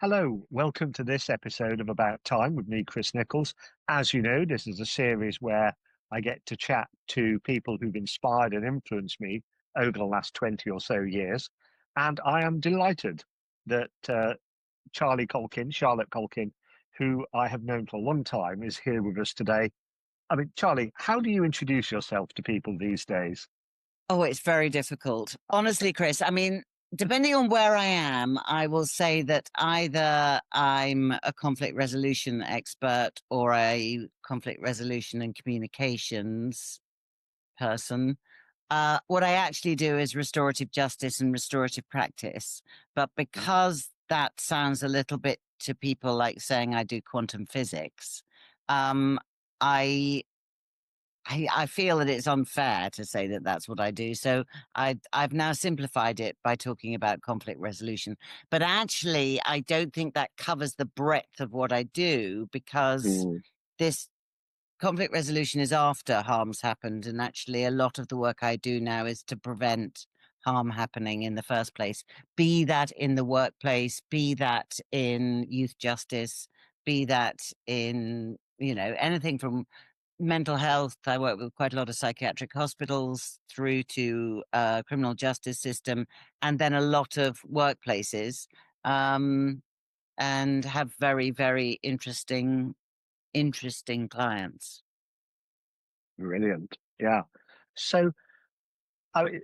Hello, welcome to this episode of About Time with me, Chris Nichols. As you know, this is a series where I get to chat to people who've inspired and influenced me over the last 20 or so years. And I am delighted that Charlotte Calkin, who I have known for a long time, is here with us today. I mean, Charlie, how do you introduce yourself to people these days? Oh, it's very difficult. Honestly, Chris, I mean, depending on where I am, I will say that either I'm a conflict resolution expert or a conflict resolution and communications person. What I actually do is restorative justice and restorative practice. But because that sounds a little bit to people like saying I do quantum physics, um, I I feel that it's unfair to say that that's what I do. So I've now simplified it by talking about conflict resolution. But actually, I don't think that covers the breadth of what I do because Mm, this conflict resolution is after harm's happened. And actually, a lot of the work I do now is to prevent harm happening in the first place, be that in the workplace, be that in youth justice, be that in, anything from mental health. I work with quite a lot of psychiatric hospitals through to criminal justice system, and then a lot of workplaces, um, and have very, very interesting clients. brilliant. Yeah. So,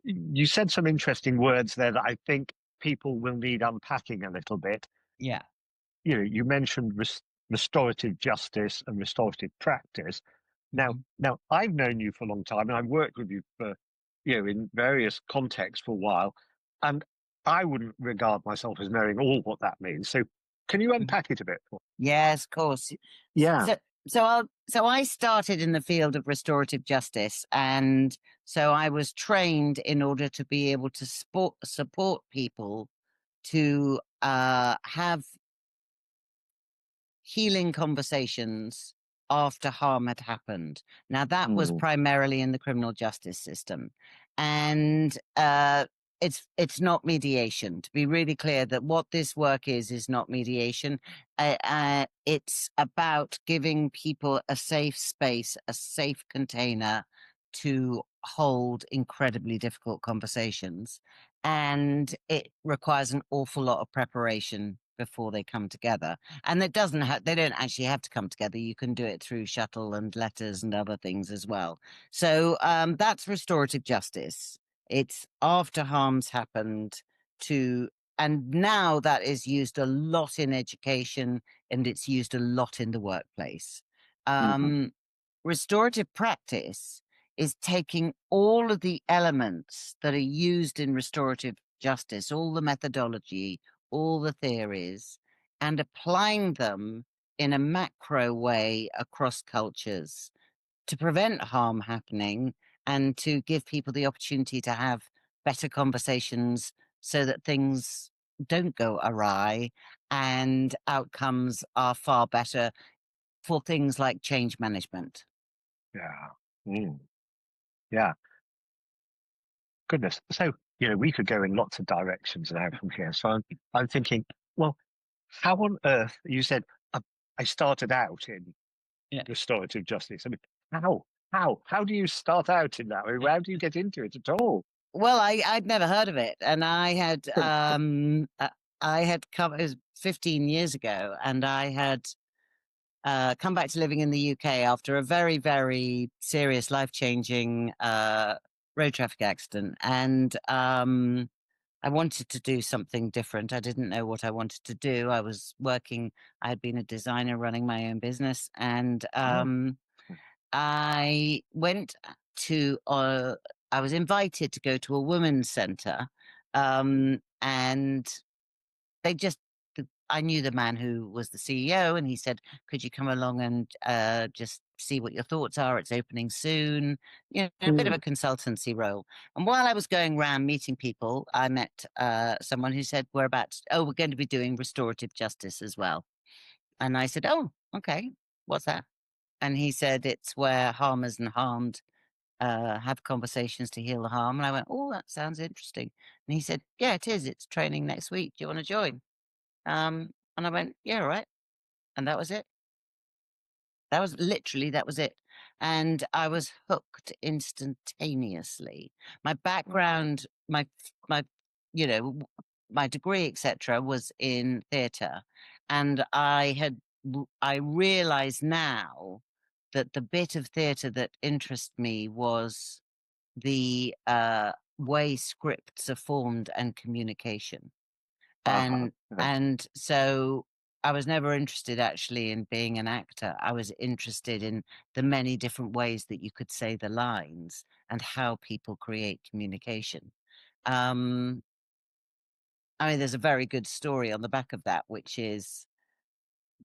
you said some interesting words there that I think people will need unpacking a little bit. Yeah. You mentioned restorative justice and restorative practice. Now, Mhm. now I've known you for a long time, and I've worked with you for, in various contexts for a while, and I wouldn't regard myself as knowing all what that means. So, can you Mhm. unpack it a bit? Yes, of course. Yeah. So I started in the field of restorative justice, and so I was trained in order to be able to support people to have healing conversations after harm had happened. Now, that was Mm, primarily in the criminal justice system. And it's not mediation. To be really clear, that what this work is not mediation. It's about giving people a safe space, a safe container to hold incredibly difficult conversations. And it requires an awful lot of preparation before they come together. And they don't actually have to come together. You can do it through shuttle and letters and other things as well. So that's restorative justice. It's after harm's happened to, and now that is used a lot in education and it's used a lot in the workplace. mhm, Um, Restorative practice is taking all of the elements that are used in restorative justice, all the methodology, all the theories, and applying them in a macro way across cultures to prevent harm happening and to give people the opportunity to have better conversations so that things don't go awry and outcomes are far better for things like change management. yeah. Mm, yeah. Goodness. So, we could go in lots of directions now from here. So I'm thinking, well, how on earth, you said I started out in Yeah. restorative justice. I mean, how do you start out in that? I mean, how do you get into it at all? Well, I'd never heard of it, and I had come. It was 15 years ago, and I had come back to living in the UK after a very, very serious, life changing road traffic accident. And I wanted to do something different. I didn't know what I wanted to do. I was working, I had been a designer running my own business. And Oh, I went to, I was invited to go to a women's center. And they just I knew the man who was the CEO, and he said, "Could you come along and just see what your thoughts are? It's opening soon." A bit of a mm, consultancy role. And while I was going around meeting people, I met someone who said, we're going to be doing restorative justice as well." And I said, "Oh, okay, what's that?" And he said, "It's where harmers and harmed have conversations to heal the harm." And I went, "Oh, that sounds interesting." And he said, "Yeah, it is. It's training next week. Do you want to join?" And I went, yeah, all right. And that was it. That was it. And I was hooked instantaneously. My background, my, you know, my degree, etc., was in theatre. And I realize now that the bit of theatre that interests me was the way scripts are formed and communication. Uh-huh. And Yeah. so I was never interested actually in being an actor. I was interested in the many different ways that you could say the lines and how people create communication. Um, I mean, there's a very good story on the back of that, which is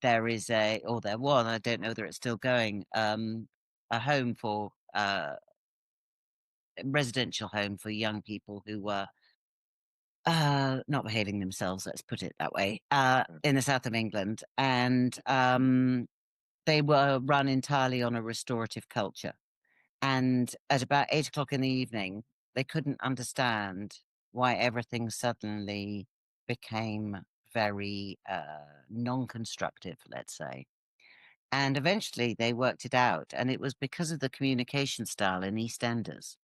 there is there was, I don't know whether it's still going, a home for residential home for young people who were not behaving themselves, let's put it that way, in the south of England. And they were run entirely on a restorative culture. And at about 8 o'clock in the evening, they couldn't understand why everything suddenly became very non-constructive, let's say. And eventually they worked it out. And it was because of the communication style in EastEnders.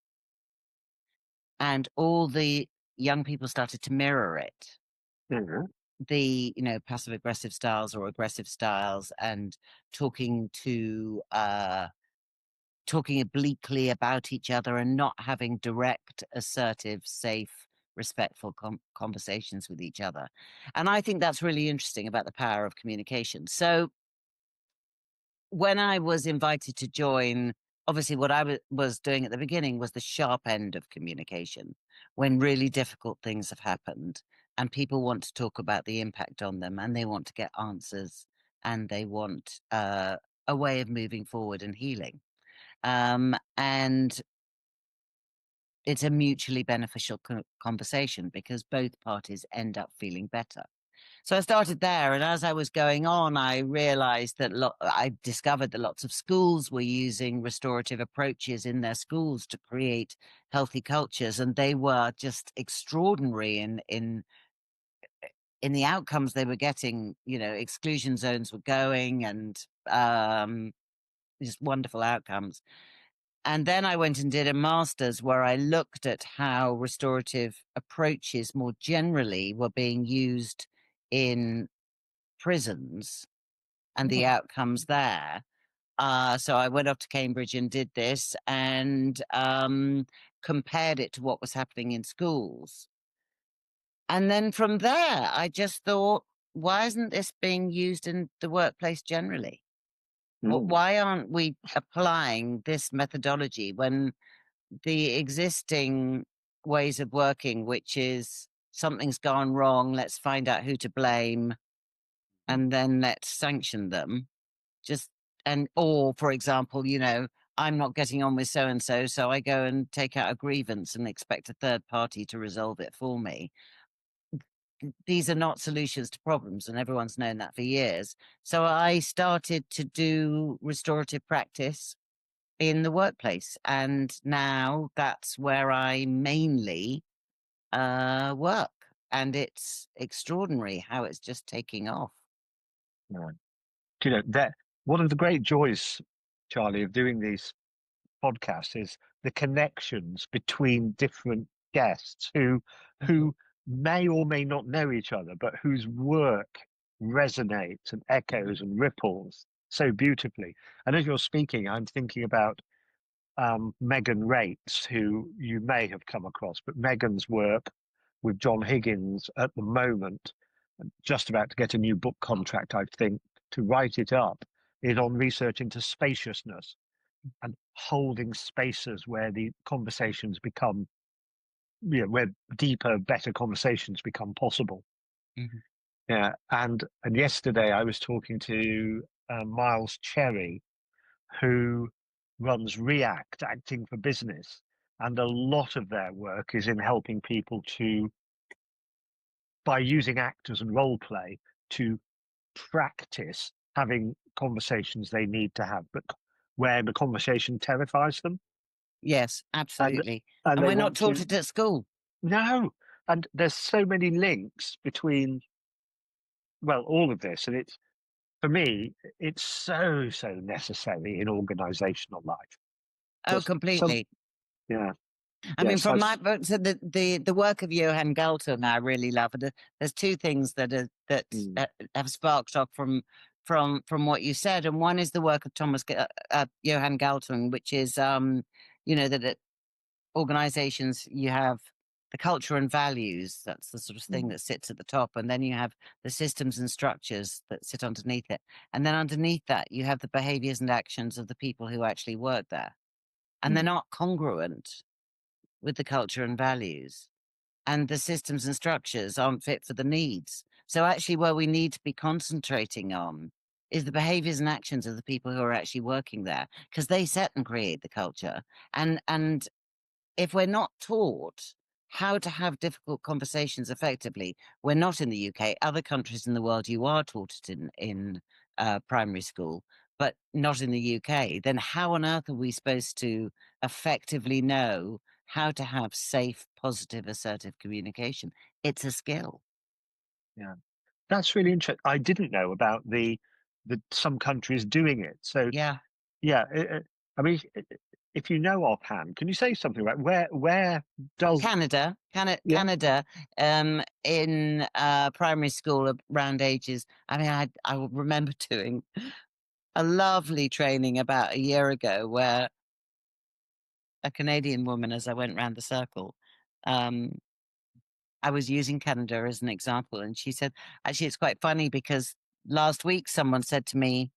And all the young people started to mirror it. Mhm. The passive aggressive styles or aggressive styles, and talking obliquely about each other and not having direct, assertive, safe, respectful conversations with each other. And I think that's really interesting about the power of communication. So when I was invited to join, obviously what I was doing at the beginning was the sharp end of communication, when really difficult things have happened and people want to talk about the impact on them, and they want to get answers, and they want a way of moving forward and healing. And it's a mutually beneficial conversation because both parties end up feeling better. So I started there, and as I was going on, I realized that I discovered that lots of schools were using restorative approaches in their schools to create healthy cultures, and they were just extraordinary in the outcomes they were getting. Exclusion zones were going, and just wonderful outcomes. And then I went and did a master's where I looked at how restorative approaches more generally were being used in prisons and the outcomes there. So I went off to Cambridge and did this, and compared it to what was happening in schools. And then from there, I just thought, why isn't this being used in the workplace generally? Why aren't we applying this methodology when the existing ways of working, which is something's gone wrong, let's find out who to blame, and then let's sanction them? Or for example, I'm not getting on with so and so, so I go and take out a grievance and expect a third party to resolve it for me. These are not solutions to problems, and everyone's known that for years. So I started to do restorative practice in the workplace, and now that's where I mainly work. And it's extraordinary how it's just taking off. Yeah. That one of the great joys, Charlie, of doing these podcasts is the connections between different guests who may or may not know each other, but whose work resonates and echoes and ripples so beautifully. And as you're speaking, I'm thinking about Megan Rates, who you may have come across, but Megan's work with John Higgins at the moment, just about to get a new book contract, I think, to write it up, is on research into spaciousness and holding spaces where the conversations become, where deeper, better conversations become possible. Mhm. Yeah, and yesterday I was talking to Miles Cherry, who runs React, Acting for Business, and a lot of their work is in helping people to, by using actors and role play, to practice having conversations they need to have, but where the conversation terrifies them, Yes, and absolutely. and And they we're not want taught to it at school. no. And there's so many links between well, all of this, and it's for me, it's so necessary in organizational life Oh, because some, completely. yeah, I mean, yes, from my book, so the work of Johann Galtung, I really love. And there's two things mm, have sparked off from what you said, and one is the work of Johann Galtung, which is that organizations, you have the culture and values. That's the sort of thing mm, that sits at the top, and then you have the systems and structures that sit underneath it, and then underneath that you have the behaviors and actions of the people who actually work there, and they're mm, not congruent with the culture and values, and the systems and structures aren't fit for the needs. So actually where we need to be concentrating on is the behaviors and actions of the people who are actually working there, because they set and create the culture. And if we're not taught how to have difficult conversations effectively, we're not in the UK. Other countries in the world, you are taught it in primary school, but not in the UK. Then how on earth are we supposed to effectively know how to have safe, positive, assertive communication? It's a skill. yeah. That's really interesting. I didn't know about the some countries doing it. So Yeah. yeah, I mean, if you know offhand, can you say something about where does yeah Canada, in primary school around ages. I mean, I will remember doing a lovely training about a year ago where a Canadian woman, as I went round the circle, um, I was using Canada as an example, and she said, actually, it's quite funny because last week someone said to me,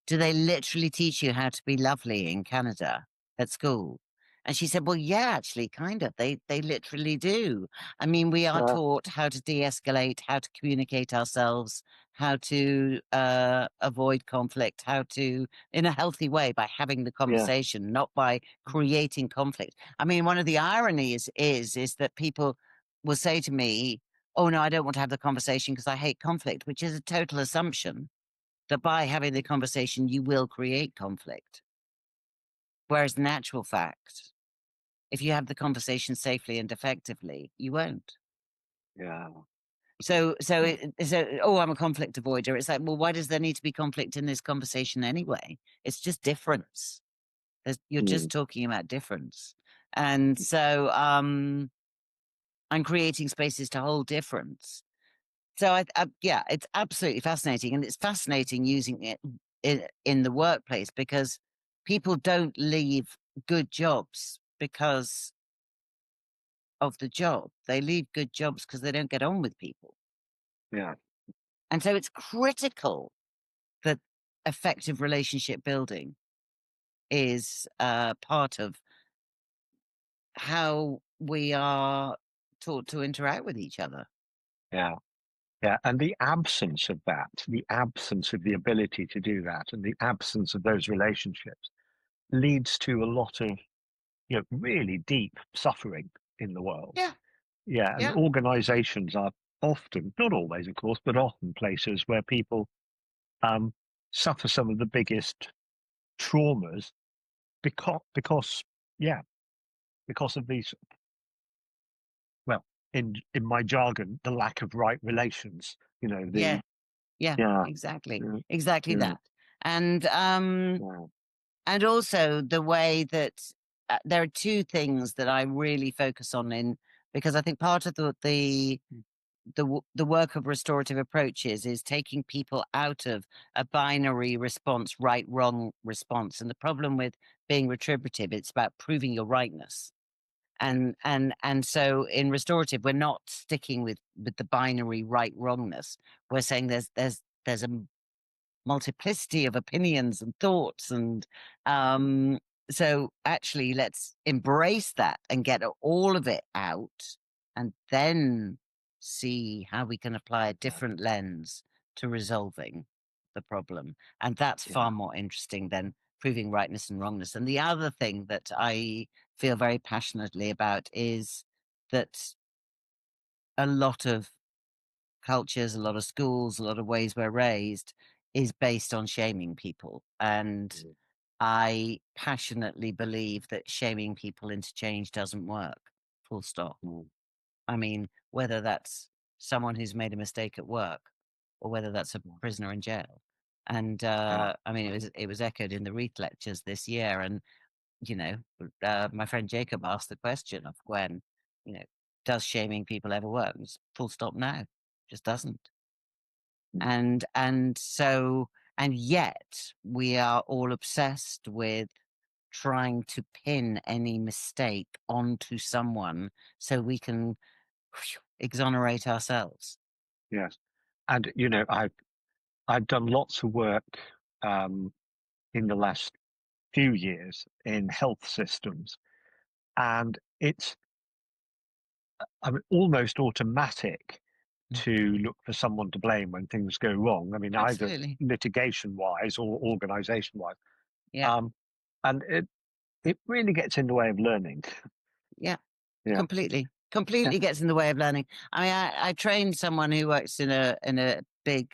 "Do they literally teach you how to be lovely in Canada at school?" And she said, "Well, yeah, actually, kind of. They literally do. I mean, we are uh, taught how to de-escalate, how to communicate ourselves, how to avoid conflict, how to in a healthy way by having the yeah conversation, not by creating conflict. I mean, one of the ironies is that people will say to me, "Oh, no, I don't want to have the conversation because I hate conflict," which is a total assumption that by having the conversation, you will create conflict. Whereas in actual fact, if you have the conversation safely and effectively, you won't. yeah Oh, I'm a conflict avoider. It's like, well, why does there need to be conflict in this conversation anyway? It's just difference. You're just mm, talking about difference. And so I'm creating spaces to hold difference. So yeah, it's absolutely fascinating, and it's fascinating using it in the workplace because people don't leave good jobs because of the job. They leave good jobs because they don't get on with people, yeah and so it's critical that effective relationship building is part of how we are taught to interact with each other. yeah yeah. And the absence of that, the absence of the ability to do that, and the absence of those relationships leads to a lot of really deep suffering in the world. Yeah, Yeah, and yeah, organizations are often, not always, of course, but often places where people um, suffer some of the biggest traumas because yeah, because of these, well, in my jargon, the lack of right relations. yeah. The Yeah, yeah, exactly. yeah, Exactly yeah, that. And yeah, and also the way that there are two things that I really focus on in because I think part of the work of restorative approaches is taking people out of a binary response, right, wrong response. And the problem with being retributive, it's about proving your rightness. And so in restorative, we're not sticking with the binary right wrongness. We're saying there's a multiplicity of opinions and thoughts, and so actually let's embrace that and get all of it out, and then see how we can apply a yeah, different lens to resolving the problem, and that's yeah, far more interesting than proving rightness and wrongness. And the other thing that I feel very passionately about is that a lot of cultures, a lot of schools, a lot of ways we're raised is based on shaming people. And mm, I passionately believe that shaming people into change doesn't work. Full stop. mm, I mean, whether that's someone who's made a mistake at work or whether that's a prisoner in jail. And Yeah. I mean, it was echoed in the Reith lectures this year. And my friend Jacob asked the question of Gwen, you know, does shaming people ever work? And it's full stop, no, just doesn't. Mm. And yet we are all obsessed with trying to pin any mistake onto someone so we can exonerate ourselves. Yes. And I've done lots of work um, in the last few years in health systems, and it's almost automatic Mm. to look for someone to blame when things go wrong. I mean, either Absolutely. litigation wise or organization wise. Yeah. Um, and it really gets in the way of learning. Yeah. Yeah. Completely. Yeah. Completely gets in the way of learning. I mean, I trained someone who works in a big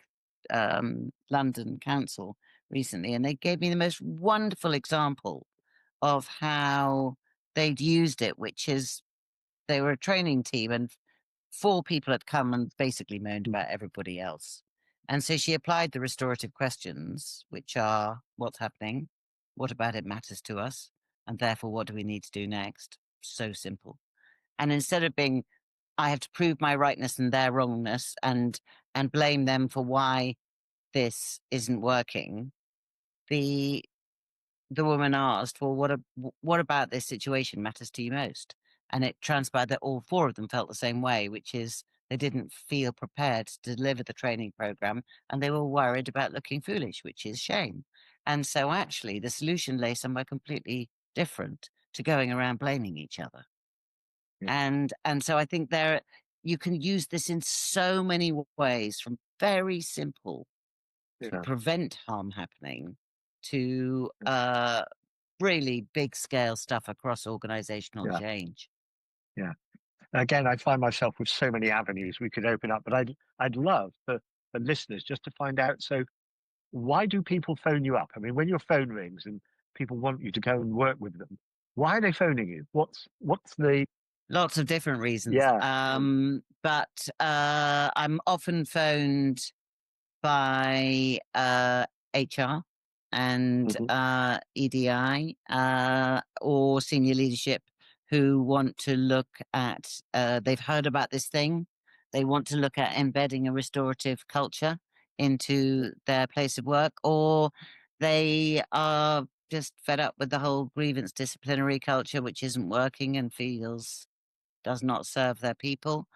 London council recently, and they gave me the most wonderful example of how they'd used it, which is they were a training team and 4 people had come and basically moaned Mm. about everybody else. And so she applied the restorative questions, which are what's happening, what about it matters to us, and therefore what do we need to do next? So simple. And instead of being, I have to prove my rightness and their wrongness and blame them for why this isn't working, the the woman asked, well, what about this situation matters to you most? And it transpired that all 4 of them felt the same way, which is they didn't feel prepared to deliver the training program and they were worried about looking foolish, which is shame. And so actually the solution lay somewhere completely different to going around blaming each other. Yeah. And so I think you can use this in so many ways, from very simple to Yeah. prevent harm happening to really big scale stuff across organizational Yeah. change. Yeah. Again, I find myself with so many avenues we could open up, but I'd love for listeners just to find out. So, why do people phone you up? I mean, when your phone rings and people want you to go and work with them, why are they phoning you? What's the Lots of different reasons. yeah? But I'm often phoned by HR and Mhm. EDI or senior leadership who want to look at, they've heard about this thing. They want to look at embedding a restorative culture into their place of work, or they are just fed up with the whole grievance disciplinary culture, which isn't working and does not serve their people.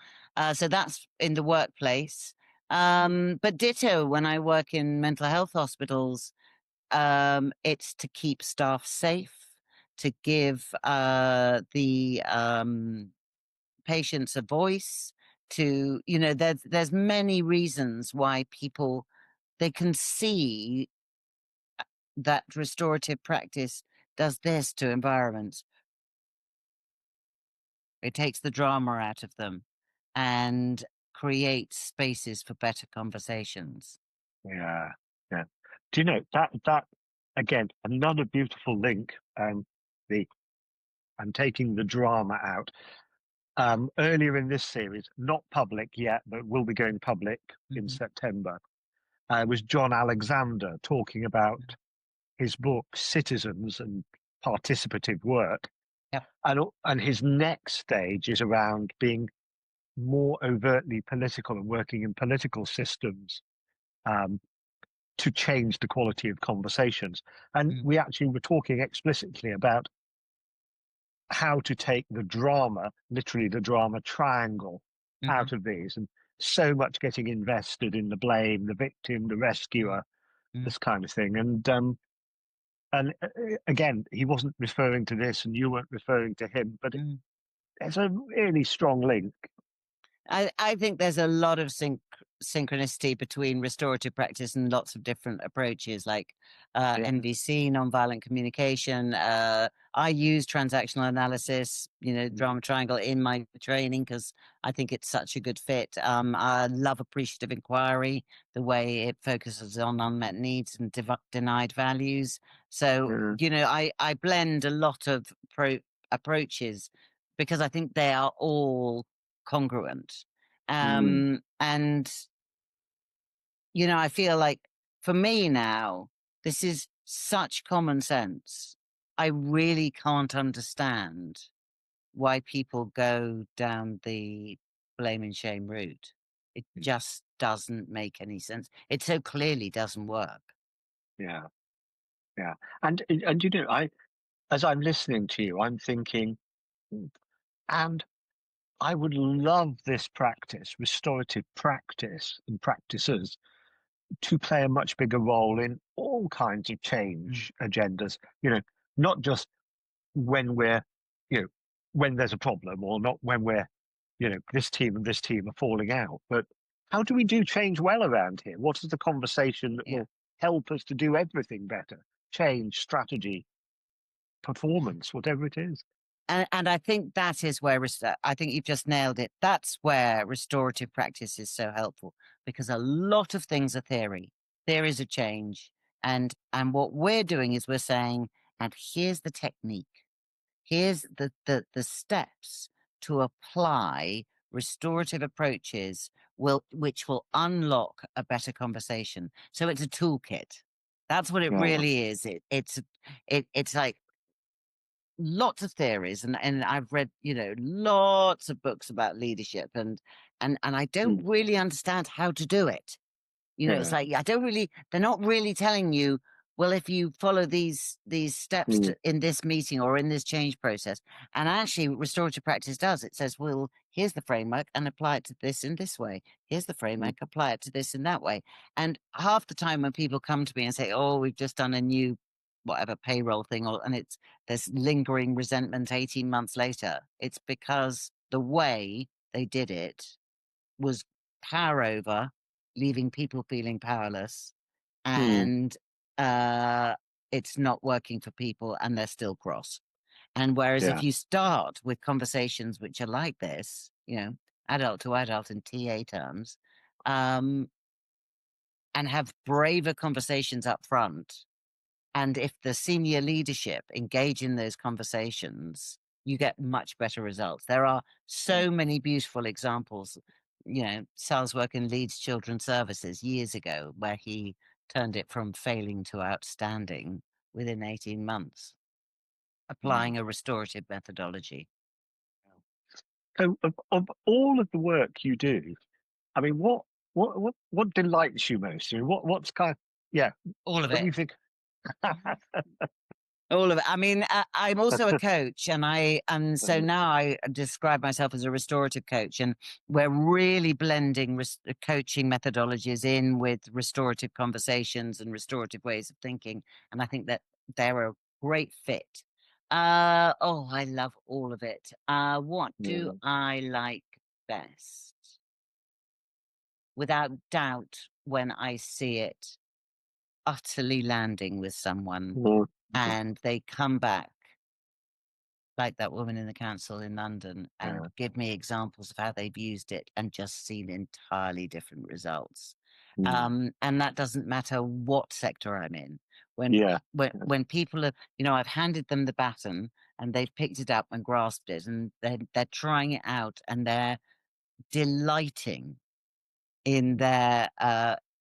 So that's in the workplace. But ditto when I work in mental health hospitals, it's to keep staff safe, to give the patients a voice. There's many reasons why people they can see that restorative practice does this to environments. It takes the drama out of them and creates spaces for better conversations. Yeah, yeah. Do you know that again? Another beautiful link. The I'm taking the drama out. Earlier in this series, not public yet, but will be going public in Mhm. September. Was John Alexander talking about his book Citizens and Participative Work, Yep. and his next stage is around being more overtly political and working in political systems. Um, to change the quality of conversations. And Mm. we actually were talking explicitly about how to take the drama, literally the drama triangle, Mhm. out of these. And so much getting invested in the blame, the victim, the Mm. rescuer, Mm. this kind of thing. And again, he wasn't referring to this, and you weren't referring to him, but Mm. there's a really strong link. I think there's a lot of synchronicity between restorative practice and lots of different approaches, like Yeah. NVC, nonviolent communication. I use transactional analysis, drama triangle in my training because I think it's such a good fit. I love appreciative inquiry, the way it focuses on unmet needs and denied values. So, Yeah. I blend a lot of approaches because I think they are all congruent. Mm. And I feel like for me now, this is such common sense. I really can't understand why people go down the blame and shame route. It Mm. just doesn't make any sense. It so clearly doesn't work. Yeah, yeah. And I as I'm listening to you, I'm thinking, "Hmm, and I would love this practice, restorative practice and practices, to play a much bigger role in all kinds of Mm. change agendas. Not just when we're, you know, when there's a problem, or not when we're, this team and this team are falling out, but how do we do change well around here? What is the conversation that Yeah. will help us to do everything better? Change, strategy, performance, whatever it is. And I think that is where I think you've just nailed it. That's where restorative practice is so helpful, because a lot of things are theory. Theories of change. And what we're doing is we're saying, and here's the technique. Here's the steps to apply restorative approaches which will unlock a better conversation. So it's a toolkit. That's what it Yeah. really is. It's like lots of theories, and I've read, lots of books about leadership, and I don't Mm. really understand how to do it. It's Yeah. like they're not really telling you, well, if you follow these steps Mm. in this meeting or in this change process. And actually restorative practice does. It says, well, here's the framework and apply it to this in this way. Here's the Mm. framework, apply it to this in that way. And half the time when people come to me and say, oh, we've just done a new whatever payroll thing, and there's lingering resentment 18 months later, it's because the way they did it was power over, leaving people feeling powerless, Mm. and uh, it's not working for people, and they're still cross. And whereas if Yeah. you start with conversations which are like this, adult to adult in TA terms, um, and have braver conversations up front, and if the senior leadership engage in those conversations, you get much better results. There are Yeah. so many beautiful examples. Sal's work in Leeds Children's Services years ago, where he turned it from failing to outstanding within 18 months, Mm. applying a restorative methodology. So, of all of the work you do, I mean, what delights you most? I mean, what's yeah, All of what do it. you think? All of it. I mean, I'm also a coach, and so now I describe myself as a restorative coach, and we're really blending coaching methodologies in with restorative conversations and restorative ways of thinking, and I think that they're a great fit. Oh, I love all of it. What do Yeah. I like best? Without doubt, when I see it utterly landing with someone Mm. and they come back like that woman in the council in London and Yeah. give me examples of how they've used it and just seen entirely different results. Mm. And that doesn't matter what sector I'm in. When Yeah. when people are, I've handed them the baton and they've picked it up and grasped it, and they're trying it out and they're delighting in their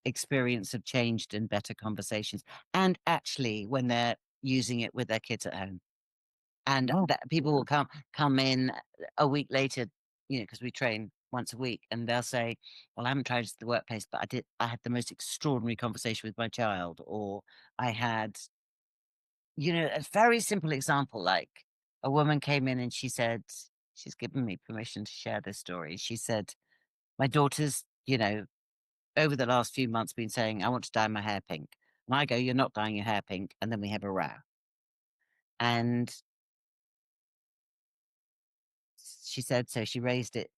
experience of changed and better conversations. And actually when they're using it with their kids at home, and Oh, that people will come in a week later, because we train once a week, and they'll say, well, I haven't tried this at the workplace, but I had the most extraordinary conversation with my child, or I had, a very simple example, like a woman came in and she said, she's given me permission to share this story. She said, my daughter's, over the last few months been saying, I want to dye my hair pink. And I go, you're not dyeing your hair pink. And then we have a row. And she said, so she raised it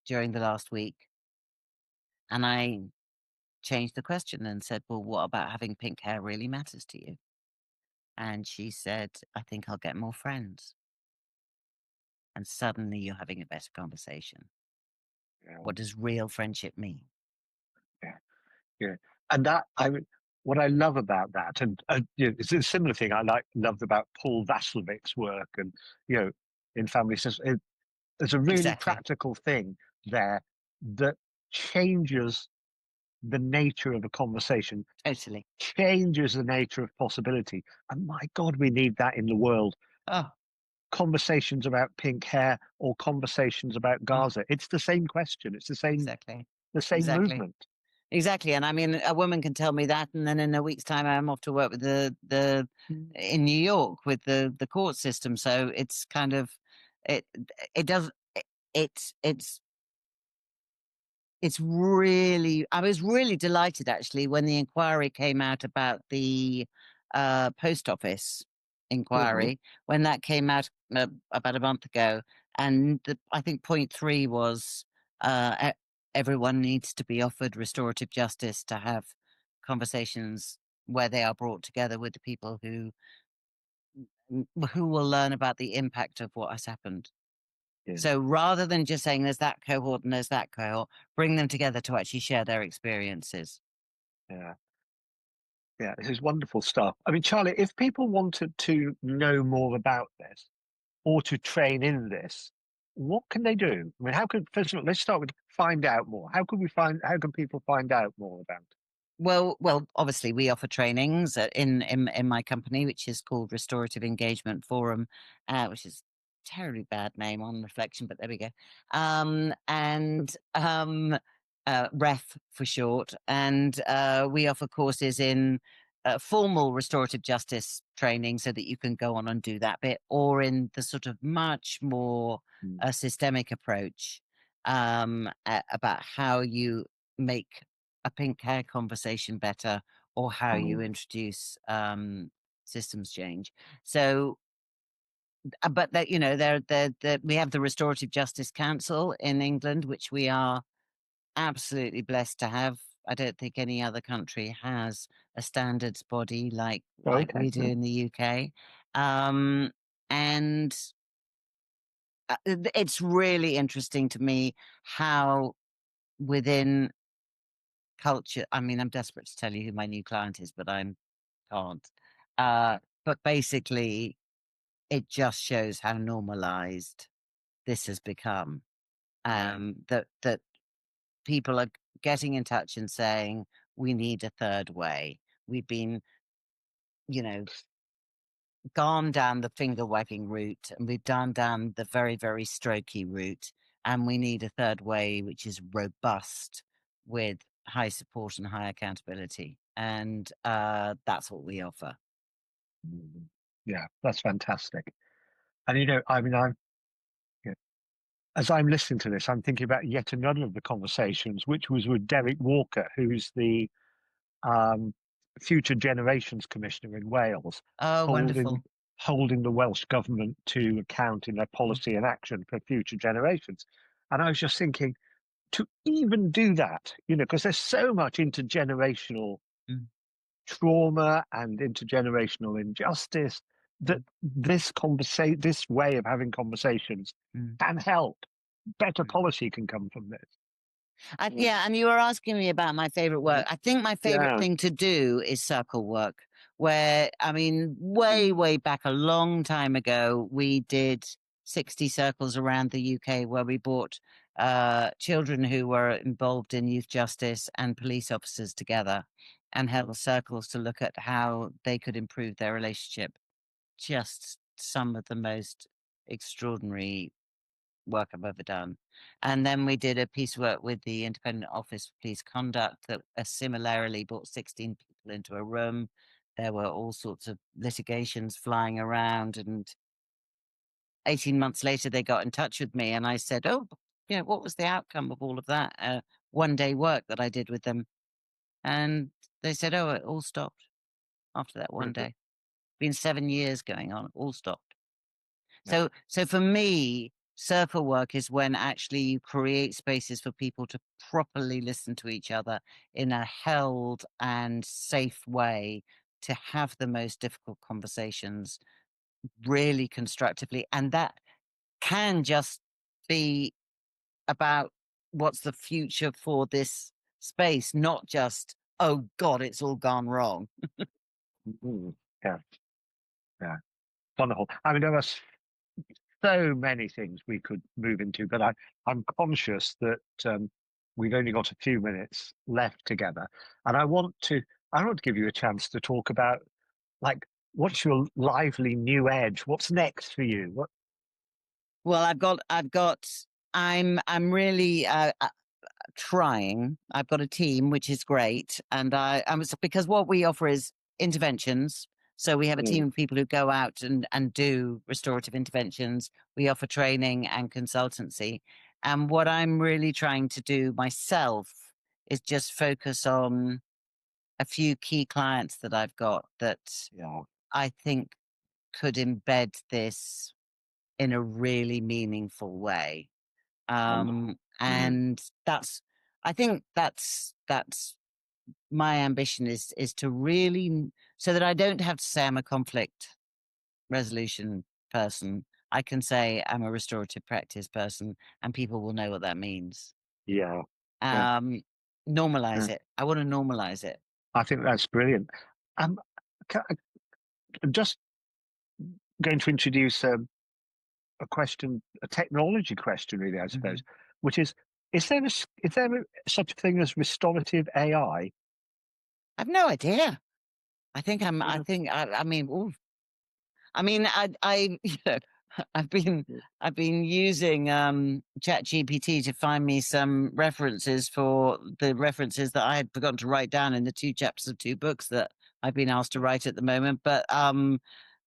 during the last week. And I changed the question and said, well, what about having pink hair really matters to you? And she said, I think I'll get more friends. And suddenly you're having a better conversation. yeah. What does real friendship mean? Yeah. Yeah. And what I love about that, and it's a similar thing loved about Paul Vaslovic's work, and in family systems, there's a really Exactly. practical thing there that changes the nature of a conversation, Totally. changes the nature of possibility. And my God, we need that in the world. Oh, Conversations about pink hair or conversations about oh, Gaza. It's the same question. It's exactly. the same Exactly. movement. Exactly. And I mean, a woman can tell me that, and then in a week's time, I'm off to work with the in New York with the court system. So it's kind of it it does it's it's really, I was really delighted actually when the inquiry came out about the post office Mhm. inquiry, when that came out about a month ago. And I think point three was everyone needs to be offered restorative justice to have conversations where they are brought together with the people who will learn about the impact of what has happened. Yeah, So rather than just saying there's that cohort and there's that cohort, bring them together to actually share their experiences. yeah, yeah. This is wonderful stuff. I mean, Charlie, if people wanted to know more about this or to train in this, what can they do? I mean, how can first of all, let's start with find out more. How can people find out more about it? Well, obviously we offer trainings in my company, which is called Restorative Engagement Forum, which is a terribly bad name on reflection, but there we go. And REF for short, and we offer courses in formal restorative justice training, so that you can go on and do that bit, or in the sort of much more Mm. systemic approach about how you make a pink hair conversation better, or how you Mm. introduce systems change. So, but that, you know, we have the Restorative Justice Council in England, which we are absolutely blessed to have. I don't think any other country has a standards body like Okay. we do in the UK. Um, and it's really interesting to me how within culture, I mean, I'm desperate to tell you who my new client is, but I can't. But basically, it just shows how normalized this has become. That people are getting in touch and saying, we need a third way. We've been, you know, gone down the finger wagging route, and we've gone down the very, very strokey route. And we need a third way, which is robust with high support and high accountability. And that's what we offer. Mm. Yeah, that's fantastic. And you know, I mean, I'm yeah, as I'm listening to this, I'm thinking about yet another of the conversations, which was with Derek Walker, who's the um, Future Generations Commissioner in Wales, Oh, holding wonderful. holding the Welsh government to account in their Mm, policy and action for future generations. And I was just thinking to even do that, you know, because there's so much intergenerational mm, trauma and intergenerational injustice that mm, this way of having conversations mm, can help. Better mm. policy can come from this. Yeah, and you were asking me about my favorite work. I think my favorite Yeah. thing to do is circle work, where, I mean, way, Mm. way back a long time ago, we did 60 circles around the UK where we brought children who were involved in youth justice and police officers together and held circles to look at how they could improve their relationship. Just some of the most extraordinary work I've ever done. And then we did a piece of work with the Independent Office for Police Conduct that similarly brought 16 people into a room. There were all sorts of litigations flying around, and 18 months later, they got in touch with me, and I said, "Oh, you know, what was the outcome of all of that 1 day work that I did with them?" And they said, "Oh, it all stopped after that one Mhm. day. Been 7 years going on, all stopped." Yeah. So for me, circle work is when actually you create spaces for people to properly listen to each other in a held and safe way, to have the most difficult conversations really constructively. And that can just be about what's the future for this space, not just, oh God, it's all gone wrong. Mhm. Yeah. Yeah. Wonderful. I mean, there are so many things we could move into, but I'm conscious that we've only got a few minutes left together, and I want to give you a chance to talk about, like, what's your lively new edge? What's next for you? What? Well, I'm really trying. I've got a team, which is great, and I was because what we offer is interventions. So we have a Mm, team of people who go out and do restorative interventions. We offer training and consultancy. And what I'm really trying to do myself is just focus on a few key clients that I've got that yeah, I think could embed this in a really meaningful way. wonderful. Mm, And I think that's my ambition is to really, so that I don't have to say I'm a conflict resolution person. I can say I'm a restorative practice person, and people will know what that means. yeah, yeah, Um, normalize yeah. it. I want to normalize it. I think that's brilliant. Um, I'm just going to introduce a question, a technology question, really, I suppose, Mhm. which is there such a thing as restorative AI? I've no idea. I Yeah. think, I mean, ooh, I mean, you know, I've been, I've been using ChatGPT to find me some references for the references that I had forgotten to write down in the two chapters of two books that I've been asked to write at the moment. But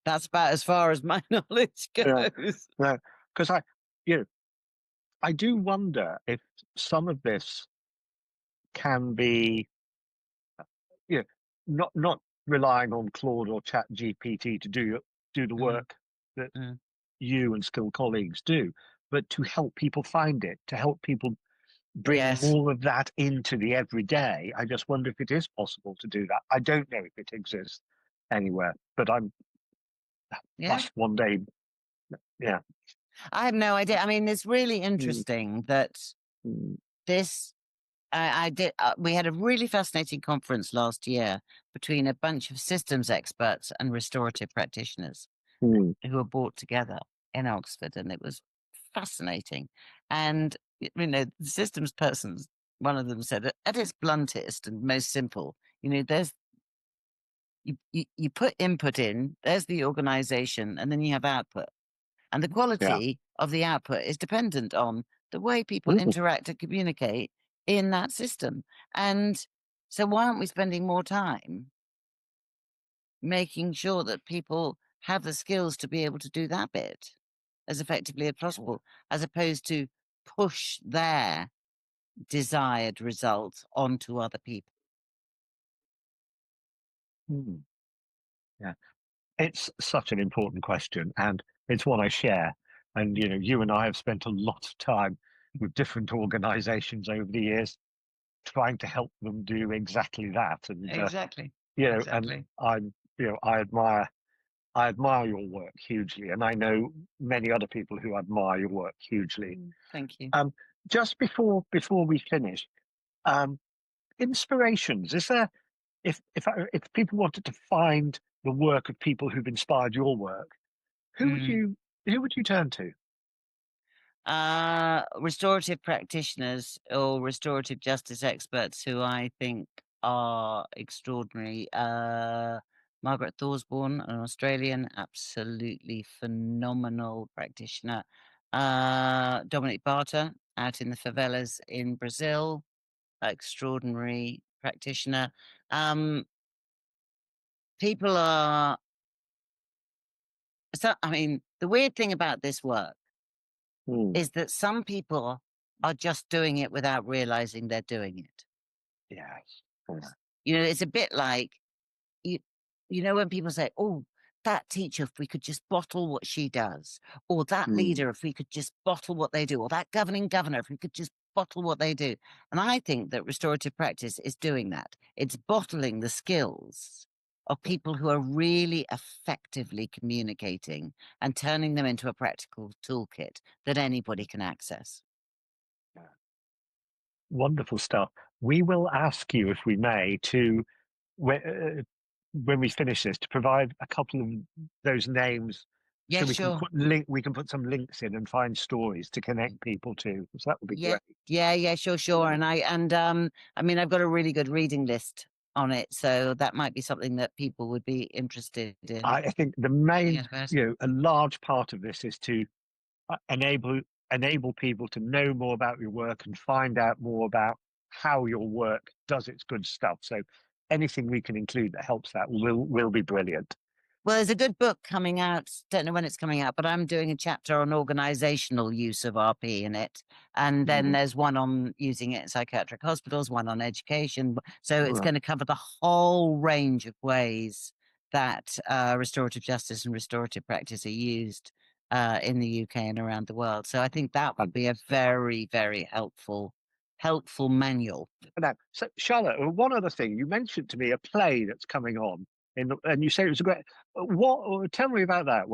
that's about as far as my knowledge Yeah, goes. yeah. Because you know, I do wonder if some of this can be, you know, not relying on Claude or Chat GPT to do the Mm, work that mm. you and skilled colleagues do, but to help people find it, to help people bring Yes. more of that into the everyday. I just wonder if it is possible to do that. I don't know if it exists anywhere, but I'm Yeah. must one day. Yeah. I have no idea. I mean, it's really Mm, interesting that mm, this I did. We had a really fascinating conference last year between a bunch of systems experts and restorative practitioners mm, who were brought together in Oxford, and it was fascinating. And the systems persons, one of them said, at its bluntest and most simple, there's you put input in, there's the organization, and then you have output. And the yeah. quality of the output is dependent on the way people Mm, interact and communicate in that system. And so, why aren't we spending more time making sure that people have the skills to be able to do that bit as effectively as possible, as opposed to push their desired result onto other people? mm, yeah. It's such an important question, and it's one I share. And you and I have spent a lot of time with different organizations over the years trying to help them do exactly that. And Exactly. and Exactly. I'm, I admire your work hugely, and I know many other people who admire your work hugely. Thank you. Um, just before we finish, um, inspirations. Is there, if people wanted to find the work of people who've inspired your work, who would Mm. you who would you turn to? Restorative practitioners or restorative justice experts who I think are extraordinary. Margaret Thorsborn, an Australian, absolutely phenomenal practitioner. Dominic Barter, out in the favelas in Brazil, extraordinary practitioner. Um, people are, so, I mean, the weird thing about this work Hmm, is that some people are just doing it without realizing they're doing it. yes. Yeah. It's a bit like you, when people say, "Oh, that teacher, if we could just bottle what she does," or "that Hmm, leader, if we could just bottle what they do," or "that governing governor, if we could just bottle what they do." And I think that restorative practice is doing that. It's bottling the skills of people who are really effectively communicating and turning them into a practical toolkit that anybody can access. yeah. Wonderful stuff. We will ask you, if we may, to when, when we finish this, to provide a couple of those names Yeah, sure. We can put some links in and find stories to connect people to. So that would be Yeah, great. yeah, sure. And I mean, I've got a really good reading list on it, so that might be something that people would be interested in. I think the main, Yes, a large part of this is to enable people to know more about your work and find out more about how your work does its good stuff. So anything we can include that helps that will be brilliant. well, there's a good book coming out. Don't know when it's coming out, but I'm doing a chapter on organisational use of RP in it. And then there's one on using it in psychiatric hospitals, one on education. So it's going to cover the whole range of ways that restorative justice and restorative practice are used in the UK and around the world. So I think that would be a very, very helpful manual. Now, so Charlotte, one other thing, you mentioned to me a play that's coming on, and you said it was a great. What? Tell me about that.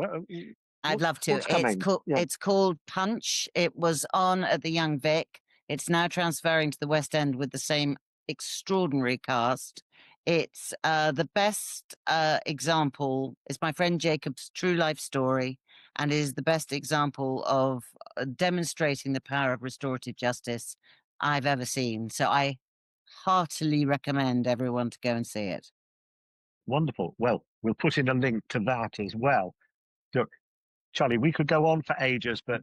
I'd love to. What's coming? It's called Punch. It was on at the Young Vic. It's now transferring to the West End with the same extraordinary cast. It's the best example. It's my friend Jacob's true life story, and is the best example of demonstrating the power of restorative justice I've ever seen. So I heartily recommend everyone to go and see it. Wonderful. Well, we'll put in a link to that as well. Look, Charlie, we could go on for ages, but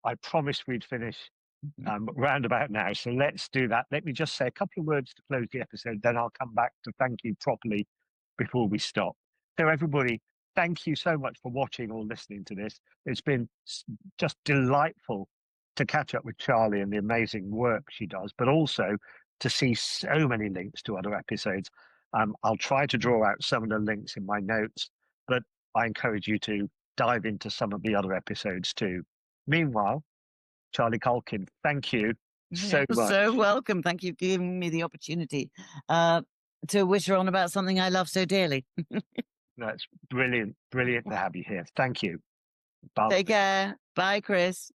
I promised we'd finish round about now. So let's do that. Let me just say a couple of words to close the episode, then I'll come back to thank you properly before we stop. So everybody, thank you so much for watching or listening to this. It's been just delightful to catch up with Charlie and the amazing work she does, but also to see so many links to other episodes. I'll try to draw out some of the links in my notes, but I encourage you to dive into some of the other episodes too. Meanwhile, Charlie Calkin, thank you so much. So welcome. Thank you for giving me the opportunity to wish her on about something I love so dearly. That's brilliant. Brilliant to have you here. Thank you. Bye. Take care. Bye, Chris.